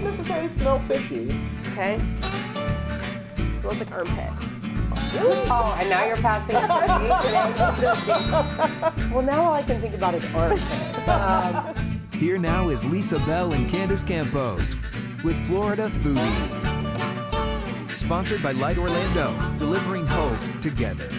necessarily smell fishy. Okay. Smells like armpit. Really? Oh, and now you're passing it to me today. Well, now all I can think about is armpit. Here now is Lisa Bell and Candace Campos with Florida Foodie. Sponsored by Light Orlando, delivering hope together.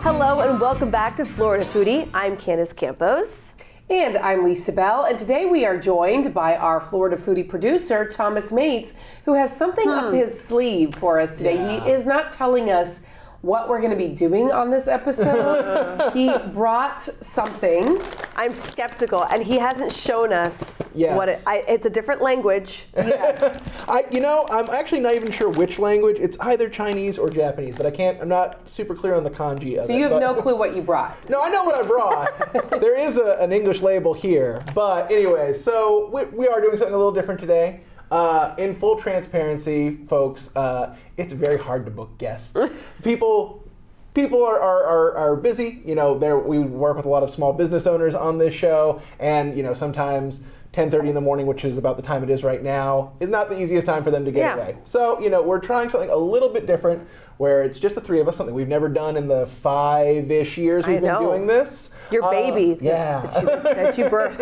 Hello and welcome back to Florida Foodie. I'm Candace Campos. And I'm Lisa Bell, and today we are joined by our Florida Foodie producer, Thomas Mates, who has something up his sleeve for us today. Yeah. He is not telling us what we're going to be doing on this episode. He brought something. I'm skeptical, and he hasn't shown us Yes. what it's a different language. Yes. I'm actually not even sure which language. It's either Chinese or Japanese, but I'm not super clear on the kanji of it. So you have but- no clue what you brought. No, I know what I brought. There is an English label here. But anyway, so we are doing something a little different today. In full transparency, folks, it's very hard to book guests. People are busy. You know, we work with a lot of small business owners on this show, and sometimes 10:30 in the morning, which is about the time it is right now, is not the easiest time for them to get away. So, we're trying something a little bit different where it's just the three of us, something we've never done in the 5-ish years we've been doing this. Your baby. Yeah. That you birthed.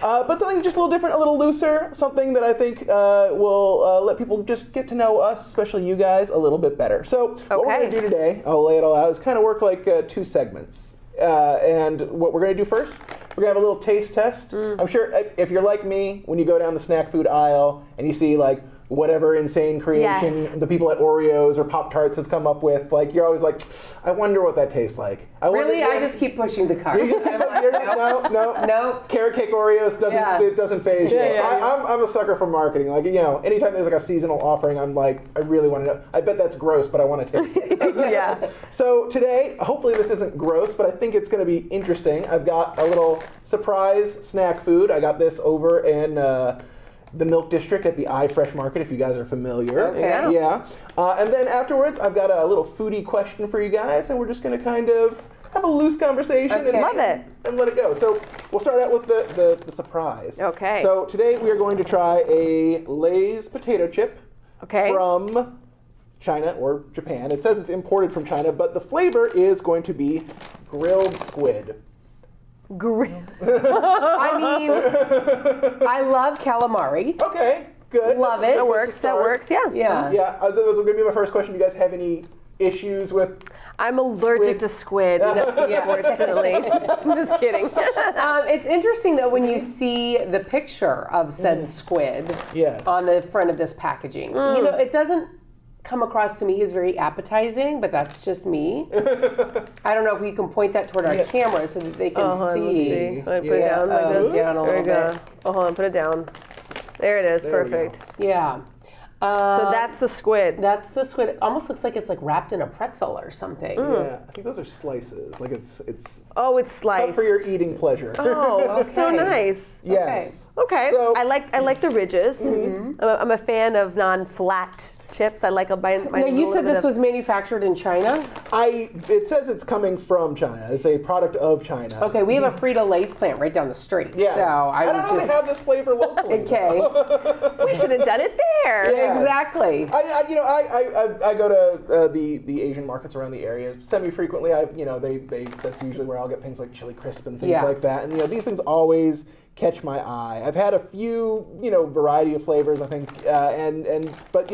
But something just a little different, a little looser, something that I think will let people just get to know us, especially you guys, a little bit better. So what we're going to do today, I'll lay it all out, is kind of work like 2 segments. And what we're going to do first, we're going to have a little taste test. I'm sure if you're like me, when you go down the snack food aisle and you see like whatever insane creation the people at Oreos or Pop-Tarts have come up with, like you're always like, I wonder what that tastes like. I just keep pushing the cart. You just keep no. Nope. Carrot cake Oreos doesn't phase you. I'm a sucker for marketing. Like anytime there's like a seasonal offering, I'm like, I really want to know. I bet that's gross, but I want to taste it. Yeah. So today, hopefully this isn't gross, but I think it's going to be interesting. I've got a little surprise snack food. I got this over in the Milk District at the iFresh Market, if you guys are familiar. Okay. Yeah. And then afterwards, I've got a little foodie question for you guys, and we're just going to kind of have a loose conversation Okay. Love it. and let it go. So we'll start out with the surprise. Okay. So today we are going to try a Lay's potato chip from China or Japan. It says it's imported from China, but the flavor is going to be grilled squid. I mean, I love calamari. Okay, good. Love it. That works. Yeah. Yeah. Yeah, that was going to be my first question. Do you guys have any issues with? I'm allergic to squid, unfortunately. I'm just kidding. It's interesting though when you see the picture of said squid on the front of this packaging. It doesn't come across to me as very appetizing, but that's just me. I don't know if we can point that toward our camera so that they can see. I put it down like this. Down a little bit. Oh, hold on, put it down. There it is. Perfect. Yeah. So that's the squid. That's the squid. It almost looks like it's like wrapped in a pretzel or something. Yeah, I think those are slices. Like it's Oh, it's sliced. cut for your eating pleasure. Oh, that's so nice. Yes. Okay. So, I like the ridges. I'm a fan of non-flat chips. I like a bite. Now you said this was manufactured in China? It says it's coming from China. It's a product of China. Okay, we have a Frito-Lay's plant right down the street. Yes. So I don't was know just they have this flavor locally. okay. We should have done it there. Yeah. Exactly. I go to the Asian markets around the area semi-frequently. That's usually where I'll get things like chili crisp and things like that. And these things always catch my eye. I've had a few variety of flavors, I think, but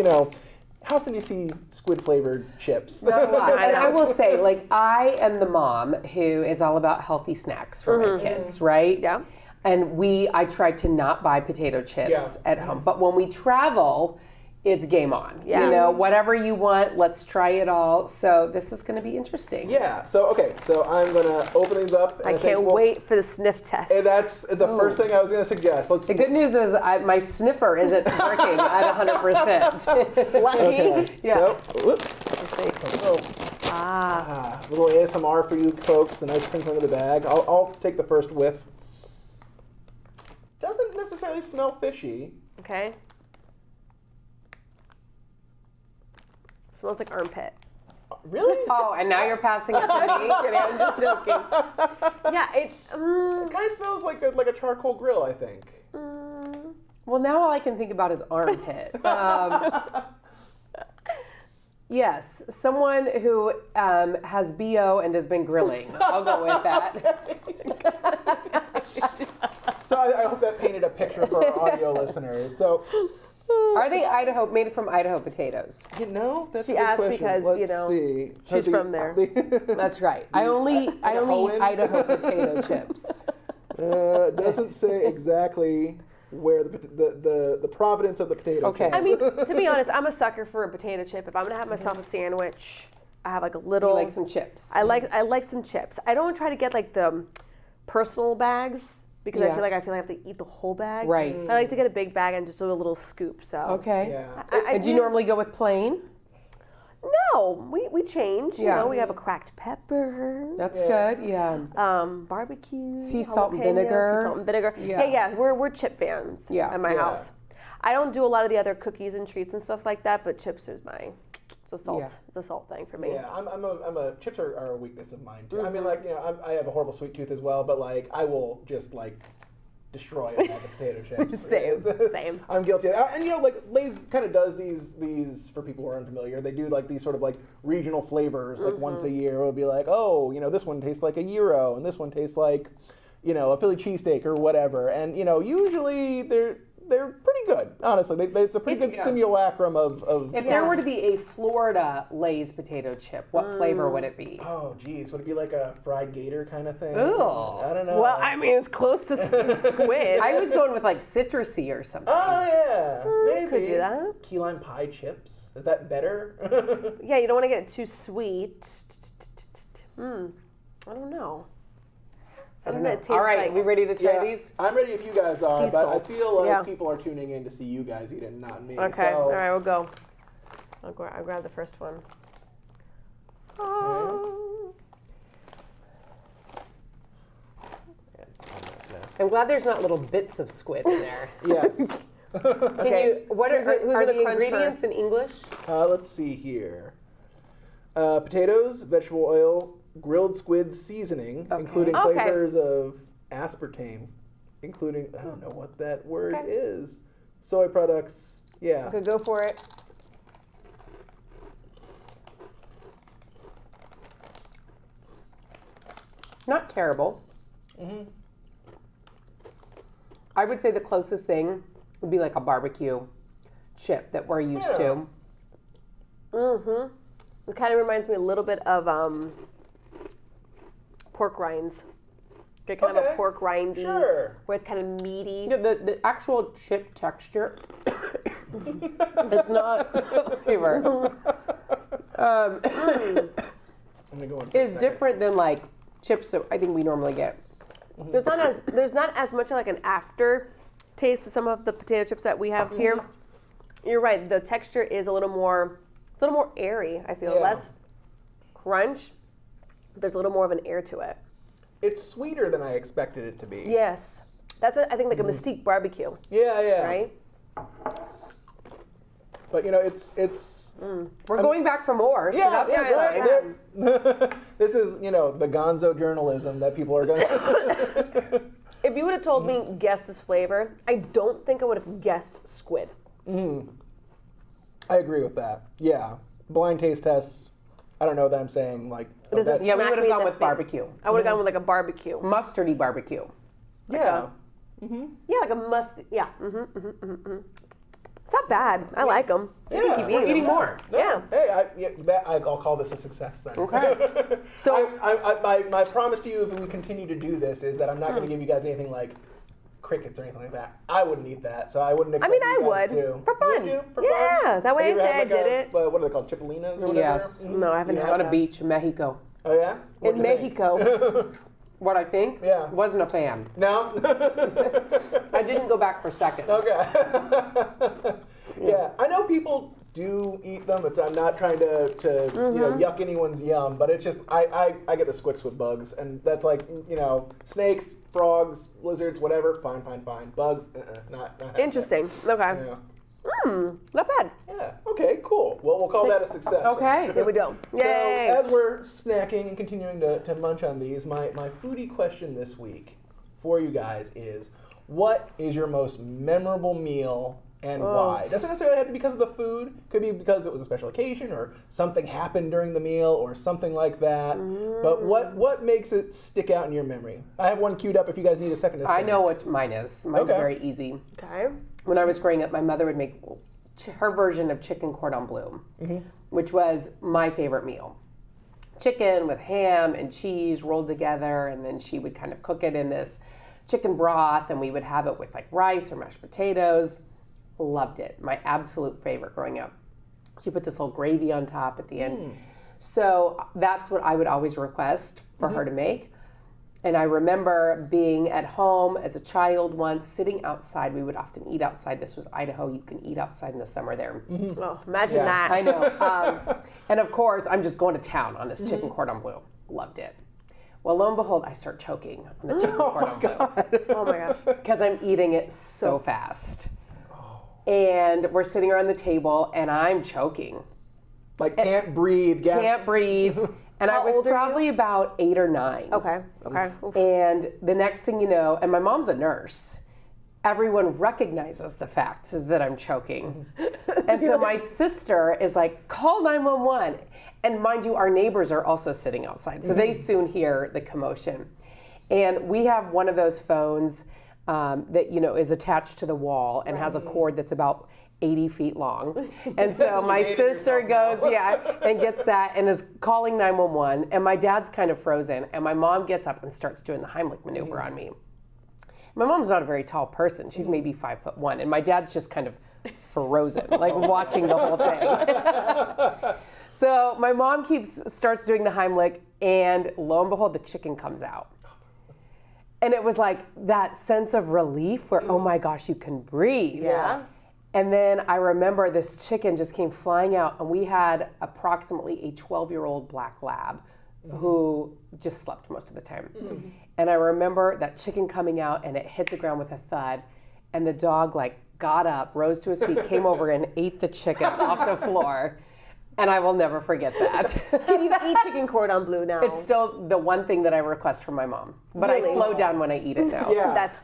how often do you see squid-flavored chips? Not a lot. And I will say, like, I am the mom who is all about healthy snacks for my kids, right? Yeah. And I try to not buy potato chips at home. But when we travel, it's game on. Yeah. Whatever you want, let's try it all. So this is going to be interesting. Yeah. So I'm gonna open these up. And I can't wait for the sniff test. And that's the first thing I was gonna suggest. The good news is my sniffer isn't working at 100%. Lucky. Okay. Yeah. So, little ASMR for you folks. The nice crinkling of the bag. I'll take the first whiff. Doesn't necessarily smell fishy. Okay. Smells like armpit. Really? Oh, and now you're passing it to me? I'm just joking. Yeah, it It kind of smells like a charcoal grill, I think. Well, now all I can think about is armpit. Yes, someone who has BO and has been grilling. I'll go with that. So I hope that painted a picture for our audio listeners. So, are they made from Idaho potatoes? That's She a good asked question. because, Let's see. she's from there. That's right. I only eat Idaho potato chips. Doesn't say exactly where the providence of the potato Okay. chips. I mean, to be honest, I'm a sucker for a potato chip. If I'm gonna have myself a sandwich, I have like a little. You like some chips. I like some chips. I don't try to get like the personal bags because I feel like I have to eat the whole bag. Right. I like to get a big bag and just do a little scoop. So. Okay. Yeah. Do you normally go with plain? No, we change. You Yeah. know, we have a cracked pepper. That's good. Yeah. Barbecue. Sea salt and jalapenos, vinegar. Sea salt and vinegar. Yeah. Yeah. We're chip fans. Yeah. At my Yeah. house. I don't do a lot of the other cookies and treats and stuff like that, but chips is it's a salt. Yeah. It's a salt thing for me. Yeah, chips are a weakness of mine too. I mean, like, I have a horrible sweet tooth as well, but like, I will just like destroy a bag of potato chips. Same. I'm guilty. And like Lay's kind of does these for people who are unfamiliar. They do like these sort of like regional flavors. Like once a year, it'll be like, oh, this one tastes like a gyro, and this one tastes like, a Philly cheesesteak or whatever. And usually they're pretty good, honestly. It's a pretty good simulacrum of. If there were to be a Florida Lay's potato chip, what flavor would it be? Oh, geez. Would it be like a fried gator kind of thing? Ooh. I don't know. Well, I mean, it's close to squid. I was going with like citrusy or something. Oh, yeah. Maybe. Could do that. Key lime pie chips. Is that better? Yeah, you don't want to get it too sweet. I don't know. Something that tastes All right, like. we ready to try these? I'm ready if you guys are, Sea but I salts. feel like Yeah. people are tuning in to see you guys eat it, not me. Okay, So, all right, we'll go. I'll grab the first one. I'm glad there's not little bits of squid in there. Yes. What are who's the gonna crunch ingredients first? in English? Let's see here. Potatoes, vegetable oil, grilled squid seasoning, including Okay. flavors of aspartame, including, I don't know what that word is. Soy products, yeah. Okay, go for it. Not terrible. I would say the closest thing would be like a barbecue chip that we're used to. It kind of reminds me a little bit of pork rinds. Get kind of a pork rindy, where it's kind of meaty. Yeah, the actual chip texture, it's not flavor. Is different than like chips that I think we normally get. There's not as much like an after taste to some of the potato chips that we have here. You're right. The texture is a little more airy. I feel less crunch. But there's a little more of an air to it. It's sweeter than I expected it to be. Yes, that's what I think, like a Mystique barbecue. Yeah. Right. But it's. We're going back for more. So that's fine. This is the Gonzo journalism that people are going to. If you would have told me guess this flavor, I don't think I would have guessed squid. I agree with that. Yeah, blind taste tests. I don't know that I'm saying like. Does it yeah, we smack would have me in gone the with face? barbecue. I would have gone with like a barbecue. Mustardy barbecue. Yeah. Yeah, like a must. Yeah. It's not bad. I like them. Yeah. Keep We're eating them. more. Yeah. Hey, I'll call this a success then. Okay. So my promise to you, if we continue to do this, is that I'm not going to give you guys anything like crickets or anything like that. I wouldn't eat that, so I wouldn't expect I you guys would to. for fun. Would you? For Yeah, fun? that way I Have you say ever I had, did like, it. What are they called? Chipolinas or whatever? Yes. No, I haven't had On a that. beach in Mexico. Oh yeah. In Mexico. What I think? Yeah. Wasn't a fan. No. I didn't go back for seconds. Okay. Yeah, I know people do eat them. I'm not trying to yuck anyone's yum, but it's just I get the squicks bugs, and that's like snakes, frogs, lizards, whatever. Fine. Bugs, not Interesting. Okay. Yeah. Not bad. Yeah. Okay. Cool. Well, we'll call that a success. Okay. There we go. So Yay. as we're snacking and continuing to munch on these, my foodie question this week for you guys is, what is your most memorable meal and why? It doesn't necessarily have to be because of the food. Could be because it was a special occasion or something happened during the meal or something like that. But what makes it stick out in your memory? I have one queued up if you guys need a second to think. I know what mine is. Mine's very easy. Okay. When I was growing up, my mother would make her version of chicken cordon bleu, which was my favorite meal. Chicken with ham and cheese rolled together, and then she would kind of cook it in this chicken broth, and we would have it with like rice or mashed potatoes. Loved it. My absolute favorite growing up. She put this little gravy on top at the end. So that's what I would always request for her to make. And I remember being at home as a child once, sitting outside. We would often eat outside. This was Idaho. You can eat outside in the summer there. Well, imagine that. I know. And of course, I'm just going to town on this chicken cordon bleu. Loved it. Well, lo and behold, I start choking on the chicken cordon bleu. Oh my gosh. Because I'm eating it so fast. And we're sitting around the table, and I'm choking. Like can't breathe. Can't breathe. And I was probably about 8 or 9. Okay. And the next thing you know, and my mom's a nurse, everyone recognizes the fact that I'm choking. And so my sister is like, call 911. And mind you, our neighbors are also sitting outside, so they soon hear the commotion. And we have one of those phones that is attached to the wall and has a cord that's about 80 feet long. And so my sister goes, and gets that and is calling 911. And my dad's kind of frozen. And my mom gets up and starts doing the Heimlich maneuver on me. My mom's not a very tall person. She's maybe 5'1". And my dad's just kind of frozen, like watching the whole thing. So my mom starts doing the Heimlich, and lo and behold, the chicken comes out. And it was like that sense of relief where, oh my gosh, you can breathe. Yeah. And then I remember this chicken just came flying out, and we had approximately a 12-year-old black lab who just slept most of the time. And I remember that chicken coming out, and it hit the ground with a thud, and the dog got up, rose to his feet, came over and ate the chicken off the floor. And I will never forget that. Can you eat chicken cordon bleu now? It's still the one thing that I request from my mom. But I slow down when I eat it now.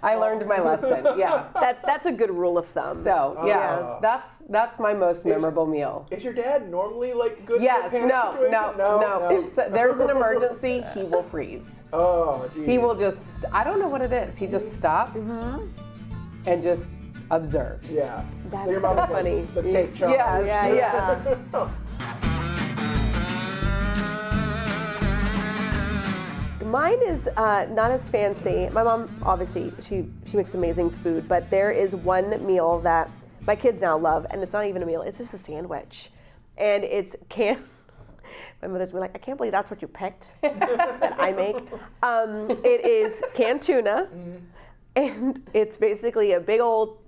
I learned my lesson. Yeah. That's a good rule of thumb. So that's my most memorable meal. Is your dad normally good? Yes. No. If there's an emergency, he will freeze. Oh, geez. He will just. I don't know what it is. He just stops and just observes. Yeah. That's so your mom funny. The tape charge. Yes. Mine is not as fancy. My mom, obviously, she makes amazing food, but there is one meal that my kids now love, and it's not even a meal, it's just a sandwich. And it's my mother's been like, I can't believe that's what you picked that I make. It is canned tuna, and it's basically a big old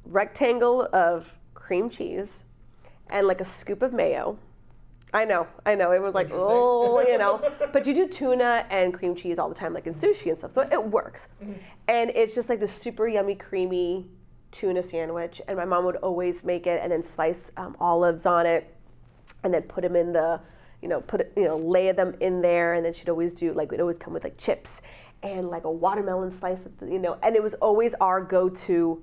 rectangle of cream cheese and a scoop of mayo. I know. Everyone's like, but you do tuna and cream cheese all the time, like in sushi and stuff, so it works. And it's just like this super yummy, creamy tuna sandwich, and my mom would always make it and then slice olives on it and then put them in the, lay them in there, and then she'd always do, it'd always come with chips and a watermelon slice, and it was always our go-to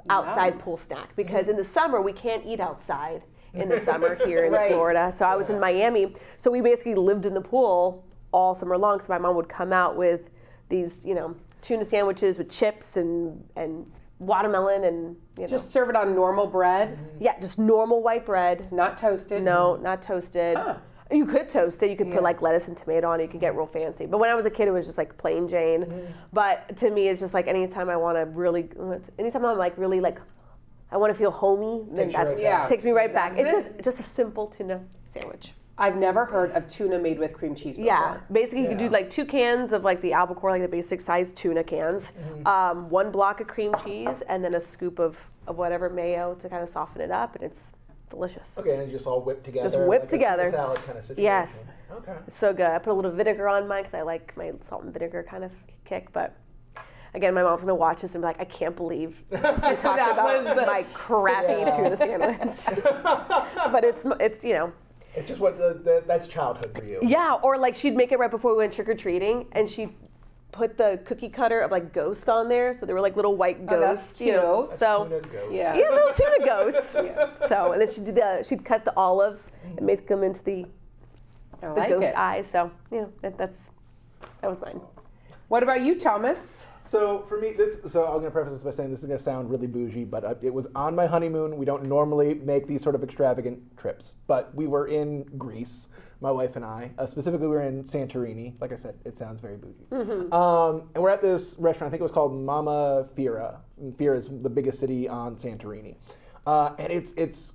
outside pool snack, because in the summer we can't eat outside in the summer here in Florida. So I was in Miami, so we basically lived in the pool all summer long. So my mom would come out with these, tuna sandwiches with chips and watermelon and just serve it on normal bread. Yeah, just normal white bread. Not toasted. No, not toasted. Huh. You could toast it. You could put lettuce and tomato on it. You could get real fancy. But when I was a kid, it was just plain Jane. But to me, it's just anytime I want to really, anytime I'm really I want to feel homey, then takes me right back. It's just a simple tuna sandwich. I've never heard of tuna made with cream cheese before. Yeah, basically you could do 2 cans of the albacore, the basic size tuna cans, 1 block of cream cheese, and then a scoop of whatever mayo to kind of soften it up, and it's delicious. Okay, and just all whipped together. Just whipped together. A salad kind of situation. Yes. Okay. So good. I put a little vinegar on mine because I like my salt and vinegar kind of kick, but. Again, my mom's gonna watch this and be like, I can't believe I talked about my crappy tuna sandwich. But it's It's just that's childhood for you. Yeah, or she'd make it right before we went trick or treating, and she'd put the cookie cutter of like ghost on there, so they were like little white ghosts. That's cute. So Tuna ghost. Yeah. yeah, little tuna ghosts. So and then she'd cut the olives and make them into the ghost eyes. So that was mine. What about you, Thomas? So for me, so I'm going to preface this by saying this is going to sound really bougie, but it was on my honeymoon. We don't normally make these sort of extravagant trips, but we were in Greece, my wife and I. Specifically, we were in Santorini. Like I said, it sounds very bougie. And we're at this restaurant. I think it was called Mama Fira. Fira is the biggest city on Santorini, and it's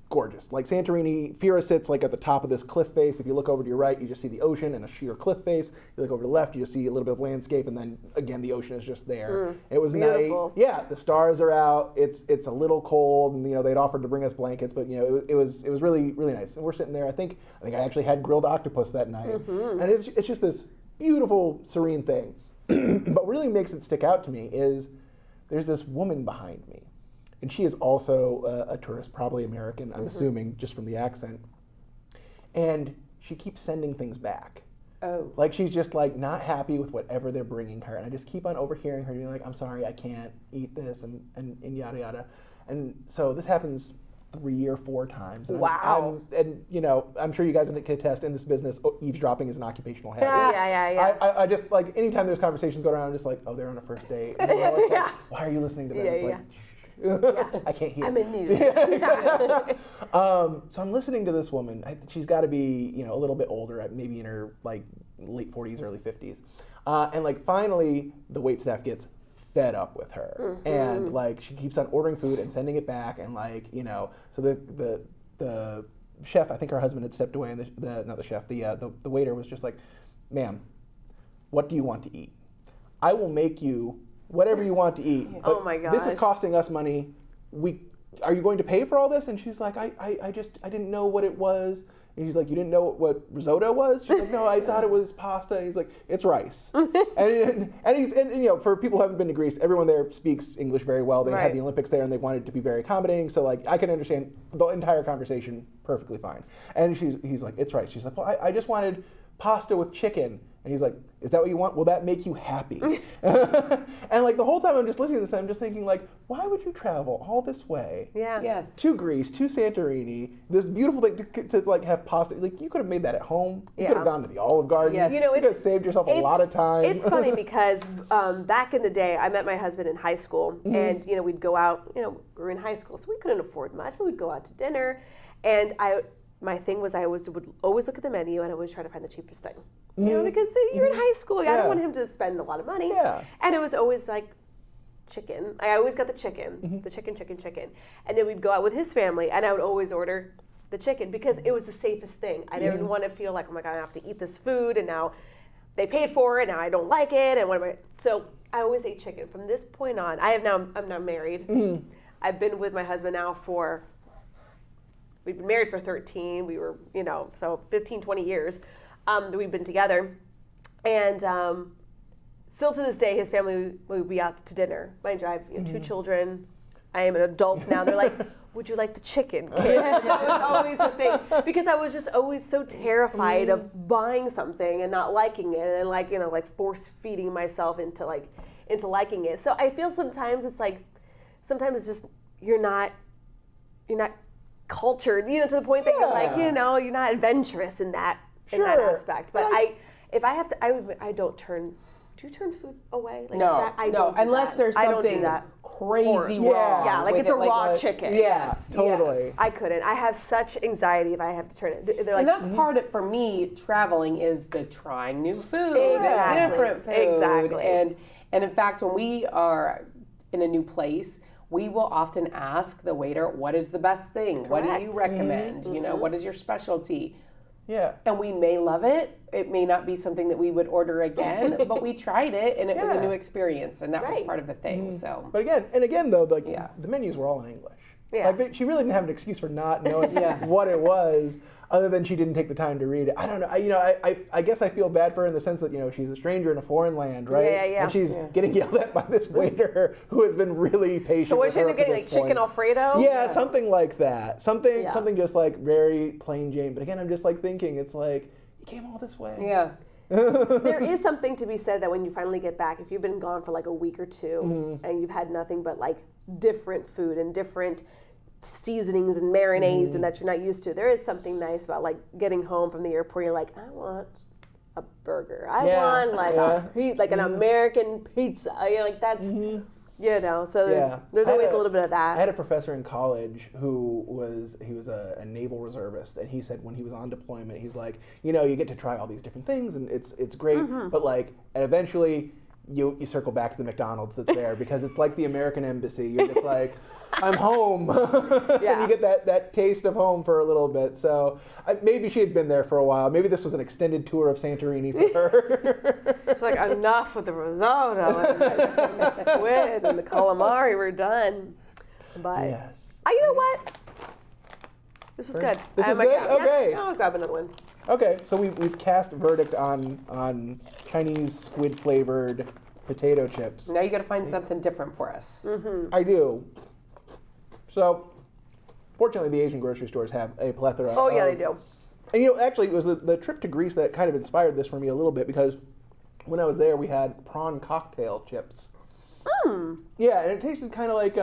gorgeous. Like Santorini, Fira sits like at the top of this cliff face. If you look over to your right, you just see the ocean and a sheer cliff face. You look over to the left, you just see a little bit of landscape, and then again the ocean is just there. It was beautiful. night. Yeah, the stars are out. It's a little cold, and they'd offered to bring us blankets, but it was really really nice. And we're sitting there. I think I actually had grilled octopus that night, and it's just this beautiful serene thing. But what really makes it stick out to me is there's this woman behind me. And she is also a tourist, probably American, I'm assuming, just from the accent. And she keeps sending things back. Oh. Like she's just like not happy with whatever they're bringing her. And I just keep on overhearing her being like, I'm sorry, I can't eat this, and yada, yada. And so this happens 3 or 4 times. And Wow. I'm sure you guys can attest in this business, eavesdropping is an occupational hazard. Yeah. I just, like, anytime there's conversations going around, I'm just like, oh, they're on a first date. And like, why are you listening to them? It's like, I can't hear. I'm in news. So I'm listening to this woman. She's got to be, a little bit older, maybe in her like late 40s, early 50s. And like finally, the waitstaff gets fed up with her, and like she keeps on ordering food and sending it back, and like so the chef, I think her husband had stepped away, and not the chef, the waiter was just like, "Ma'am, what do you want to eat? I will make you whatever you want to eat. But oh my gosh. This is costing us money. Are you going to pay for all this?" And she's like, I didn't know what it was. And he's like, "You didn't know what risotto was?" She's like, "No, I thought it was pasta." And he's like, "It's rice." and for people who haven't been to Greece, everyone there speaks English very well. They had the Olympics there, and they wanted to be very accommodating. So like, I can understand the entire conversation perfectly fine. And he's like, "It's rice." She's like, "Well, I just wanted pasta with chicken." And he's like, "Is that what you want? Will that make you happy?" And like the whole time I'm just listening to this, I'm just thinking like, why would you travel all this way? Yeah. Yes. To Greece, to Santorini, this beautiful thing to like have pasta. Like you could have made that at home. You could have gone to the Olive Garden. Yes. You could have saved yourself a lot of time. It's funny because back in the day, I met my husband in high school, and we'd go out. We were in high school, so we couldn't afford much, but we'd go out to dinner, and my thing was I would always look at the menu and I always try to find the cheapest thing. Because you're in high school. I don't want him to spend a lot of money. Yeah. And it was always like chicken. I always got the chicken, the chicken. And then we'd go out with his family and I would always order the chicken because it was the safest thing. I didn't want to feel like, oh my God, I have to eat this food and now they paid for it and now I don't like it. And what am I? So I always ate chicken. From this point on, I'm now married. I've been with my husband now we've been married for 13. We were, so 15, 20 years that we've been together. And still to this day, his family would be out to dinner. Mind you, I have 2 children. I am an adult now. They're like, "Would you like the chicken?" That was always a thing. Because I was just always so terrified of buying something and not liking it and like force feeding myself into liking it. So I feel sometimes it's just you're not cultured, to the point that you're like, you're not adventurous in that aspect. But if I have to, I don't turn. Do you turn food away? Like No, I don't do unless that. there's I don't do something that. crazy Yeah. wrong. Yeah, like with it's a it, raw chicken. Yes, Totally. yes. I couldn't. I have such anxiety if I have to turn it. They're like, And that's part of, for me, traveling is the trying new food, Exactly. the different food. Exactly. And in fact, when we are in a new place, we will often ask the waiter, "What is the best thing? What do you Correct. recommend? What is your specialty?" Yeah. And we may love it. It may not be something that we would order again, but we tried it and it was a new experience, and that was part of the thing. So, But again though, like the menus were all in English. Yeah. Like she really didn't have an excuse for not knowing what it was, other than she didn't take the time to read it. I don't know. I guess I feel bad for her in the sense that she's a stranger in a foreign land, right? Yeah. And she's getting yelled at by this waiter who has been really patient. so what with should her you up to getting this like chicken point. Alfredo? Yeah, something like that. Something just like very plain Jane. But again, I'm just like thinking, it's like you came all this way. yeah. there is something to be said that when you finally get back, if you've been gone for like a week or two and you've had nothing but like different food and different seasonings and marinades and that you're not used to, there is something nice about like getting home from the airport. You're like, I want a burger. I want like an American pizza. You know, like that's you know. So there's always a little bit of that. I had a professor in college who was a naval reservist, and he said when he was on deployment, he's like, you know, you get to try all these different things, and it's great, but like, and eventually you circle back to the McDonald's that's there because it's like the American embassy. You're just like, I'm home. And you get that taste of home for a little bit. So maybe she had been there for a while. Maybe this was an extended tour of Santorini for her. It's like, enough with the risotto and the squid and the calamari. We're done. But you know what? This was good. This was good? Okay. I'll grab another one. Okay, so we've cast verdict on Chinese squid-flavored potato chips. Now you got to find something different for us. I do. So, fortunately, the Asian grocery stores have a plethora. Oh, yeah, they do. And, you know, actually, it was the trip to Greece that kind of inspired this for me a little bit because when I was there, we had prawn cocktail chips. Yeah, and it tasted kind of like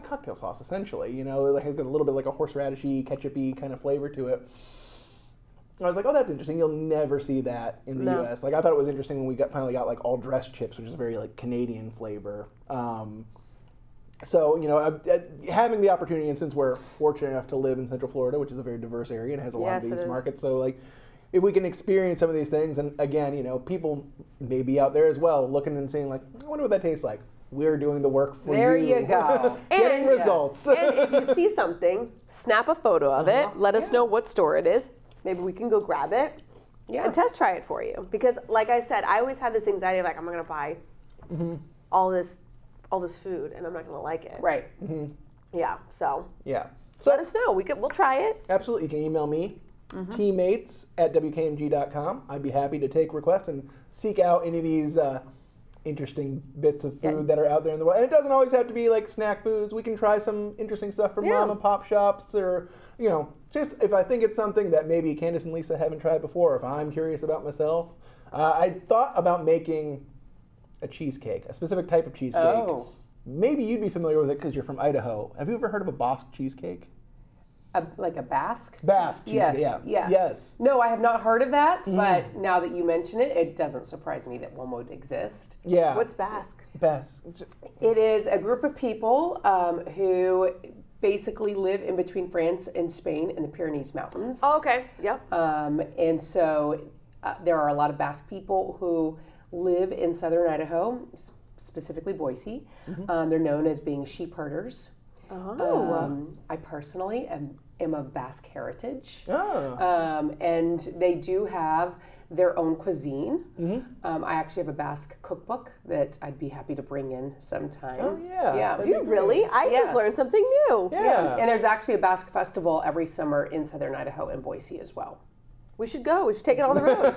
cocktail sauce, essentially. You know, like had a little bit like a horseradishy, ketchup-y kind of flavor to it. I was like, oh, that's interesting. You'll never see that in the U.S. Like, I thought it was interesting when we finally got like all dressed chips, which is a very like Canadian flavor. So, you know, having the opportunity, and since we're fortunate enough to live in Central Florida, which is a very diverse area and has a lot of these markets, so like, if we can experience some of these things, and again, you know, people may be out there as well looking and saying like, I wonder what that tastes like. We're doing the work for you. There you go. Getting results. And if you see something, snap a photo of it. Let us know what store it is. Maybe we can go grab it and test try it for you. Because like I said, I always have this anxiety of like, I'm going to buy all this food and I'm not going to like it. Right. Yeah. So So let us know. We'll try it. Absolutely. You can email me, teammates@wkmg.com. I'd be happy to take requests and seek out any of these interesting bits of food that are out there in the world. And it doesn't always have to be like snack foods. We can try some interesting stuff from mom and pop shops, or, you know, just if I think it's something that maybe Candace and Lisa haven't tried before, if I'm curious about myself. I thought about making a cheesecake, a specific type of cheesecake. Oh. Maybe you'd be familiar with it because you're from Idaho. Have you ever heard of a Basque cheesecake? Like a Basque? Basque cheesecake, Yes. No, I have not heard of that, but now that you mention it, it doesn't surprise me that one would exist. Yeah. What's Basque? Basque. It is a group of people who basically live in between France and Spain in the Pyrenees Mountains. Oh, okay. Yep. And so there are a lot of Basque people who live in southern Idaho, specifically Boise. They're known as being sheep herders. I personally am of Basque heritage. And they do have their own cuisine. I actually have a Basque cookbook that I'd be happy to bring in sometime. Oh, yeah. Do you really? I just learned something new. Yeah. And there's actually a Basque festival every summer in southern Idaho and Boise as well. We should go. We should take it on the road.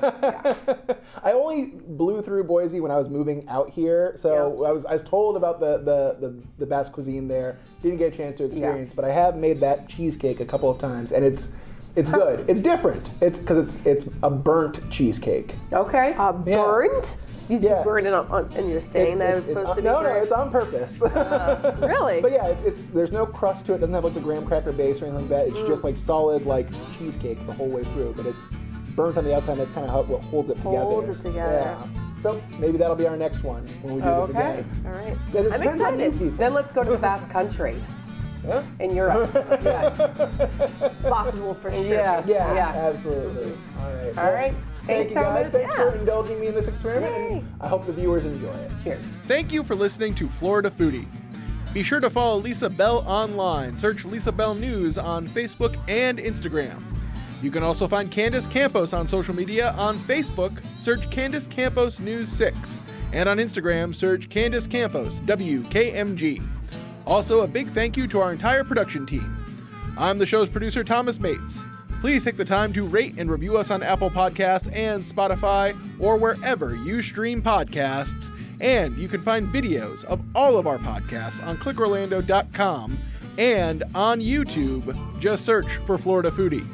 I only blew through Boise when I was moving out here, so I was told about the Basque cuisine there. Didn't get a chance to experience, but I have made that cheesecake a couple of times, and it's good. It's different. It's because it's a burnt cheesecake. Okay. Burnt? You burn it on, and you're saying that it was supposed to be burnt? No, it's on purpose. Really? But yeah, there's no crust to it. It doesn't have like the graham cracker base or anything like that. It's just like solid like cheesecake the whole way through, but it's burnt on the outside. That's kind of what holds it together. Holds it together. Yeah. So maybe that'll be our next one when we do this again. All right. I'm excited. Then let's go to the Basque Country. Yeah? In Europe. Possible for sure. Yeah, absolutely. All right. Thanks, Thank you guys. Thomas. Thanks for indulging me in this experiment. And I hope the viewers enjoy it. Cheers. Thank you for listening to Florida Foodie. Be sure to follow Lisa Bell online. Search Lisa Bell News on Facebook and Instagram. You can also find Candace Campos on social media. On Facebook, search Candace Campos News 6. And on Instagram, search Candace Campos, WKMG. Also, a big thank you to our entire production team. I'm the show's producer, Thomas Mates. Please take the time to rate and review us on Apple Podcasts and Spotify or wherever you stream podcasts. And you can find videos of all of our podcasts on clickorlando.com and on YouTube. Just search for Florida Foodie.